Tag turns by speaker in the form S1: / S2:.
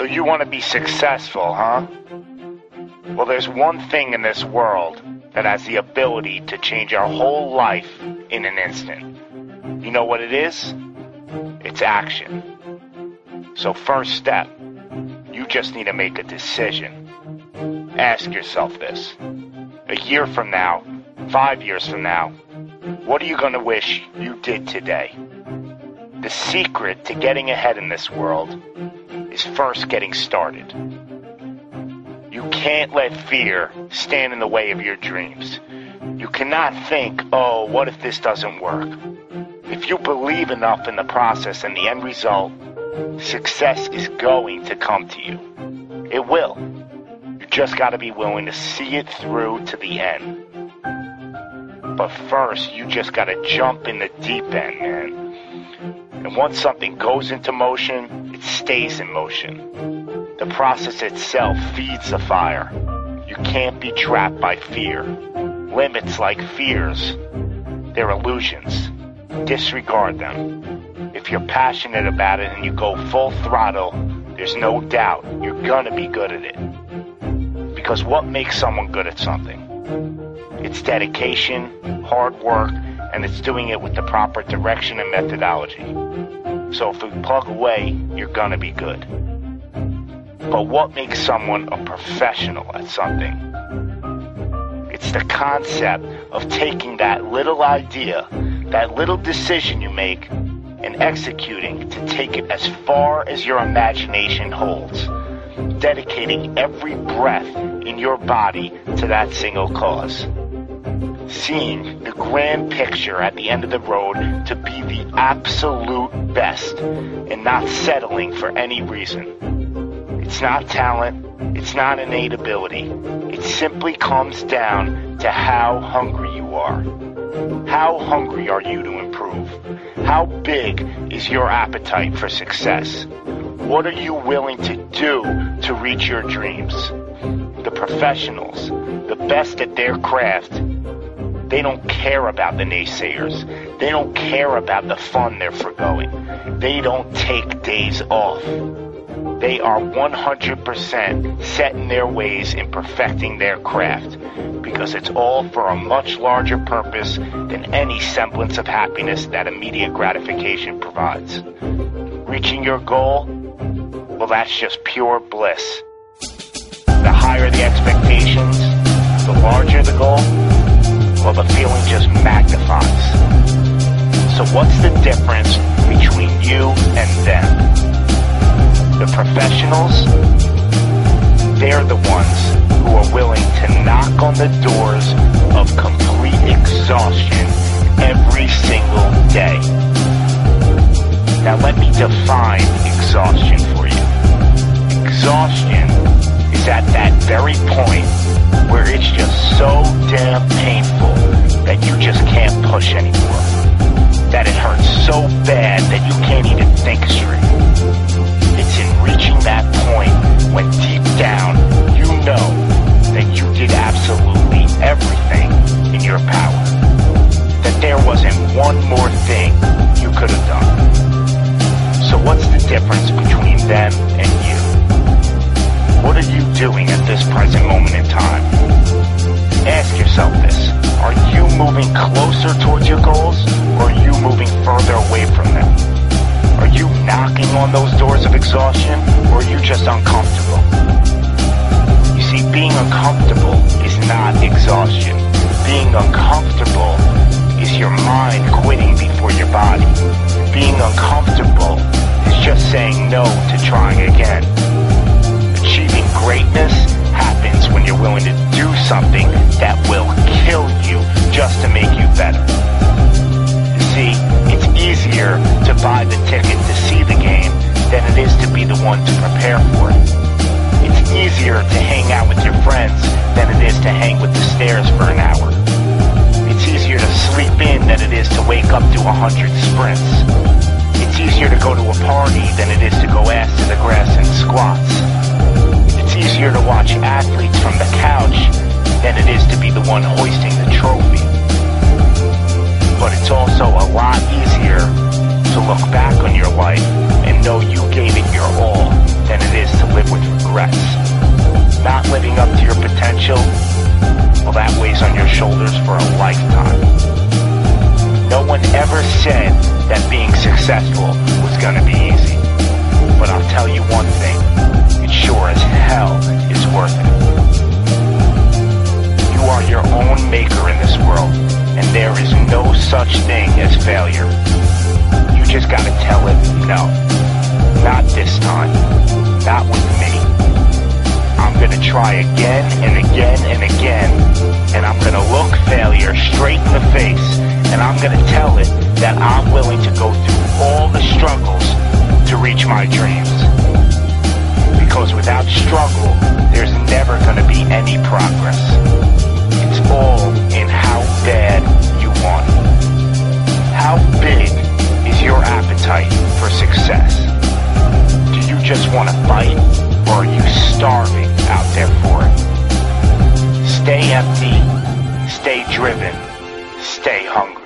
S1: So you want to be successful, huh? Well, there's one thing in this world that has the ability to change our whole life in an instant. You know what it is? It's action. So first step, you just need to make a decision. Ask yourself this. A year from now, 5 years from now, what are you going to wish you did today? The secret to getting ahead in this world is first getting started. You can't let fear stand in the way of your dreams. You cannot think, oh, what if this doesn't work? If you believe enough in the process and the end result, success is going to come to you. It will. You just got to be willing to see it through to the end. But first, you just got to jump in the deep end, man. And once something goes into motion, it stays in motion. The process itself feeds the fire. You can't be trapped by fear. Limits like fears, they're illusions. Disregard them. If you're passionate about it and you go full throttle, there's no doubt you're gonna be good at it. Because what makes someone good at something? It's dedication, hard work, and it's doing it with the proper direction and methodology. So if you plug away, you're gonna be good. But what makes someone a professional at something? It's the concept of taking that little idea, that little decision you make, and executing to take it as far as your imagination holds, dedicating every breath in your body to that single cause. Seeing the grand picture at the end of the road to be the absolute best and not settling for any reason. It's not talent, it's not innate ability. It simply comes down to how hungry you are. How hungry are you to improve? How big is your appetite for success? What are you willing to do to reach your dreams? The professionals, the best at their craft, they don't care about the naysayers. They don't care about the fun they're forgoing. They don't take days off. They are 100% set in their ways in perfecting their craft because it's all for a much larger purpose than any semblance of happiness that immediate gratification provides. Reaching your goal? Well, that's just pure bliss. The higher the expectations, the larger the goal, well, the feeling just magnifies. So what's the difference between you and them? The professionals, they're the ones who are willing to knock on the doors of complete exhaustion every single day. Now let me define exhaustion for you. Exhaustion is at that very point where it's just so damn painful that you just can't push anymore. That it hurts so bad that you can't even think straight. It's in reaching that point when deep down you know that you did absolutely everything in your power. That there wasn't one more thing you could have done. So what's the difference between them and you? What are you doing at this present moment in time? Ask yourself this. Are you moving closer towards your goals, or are you moving further away from them? Are you knocking on those doors of exhaustion, or are you just uncomfortable? You see, being uncomfortable is not exhaustion. Being uncomfortable is your mind quitting before your body. Being uncomfortable is just saying no to trying again. Achieving greatness happens when you're willing to do something that will kill you just to make you better. You see, it's easier to buy the ticket to see the game than it is to be the one to prepare for it. It's easier to hang out with your friends than it is to hang with the stairs for an hour. It's easier to sleep in than it is to wake up to 100 sprints. It's easier to go to a party than it is to go ass to the grass and squats. It's easier to watch athletes from the couch than it is to be the one hoisting the trophy. But it's also a lot easier to look back on your life and know you gave it your all. than it is to live with regrets. Not living up to your potential, well, that weighs on your shoulders for a lifetime. No one ever said that being successful was gonna be easy. But I'll tell you one thing, it sure as hell is worth it. You are your own maker in this world, and there is no such thing as failure. You just gotta tell it, no, not this time, not with me. I'm gonna try again and again and again, and I'm gonna look failure straight in the face, and I'm gonna tell it that I'm willing to go through all the struggles to reach my dreams. Because without struggle, there's never gonna be any progress. It's all in how bad you want it. How big is your appetite for success? Do you just want to fight, or are you starving out there for it? Stay empty, stay driven, stay hungry.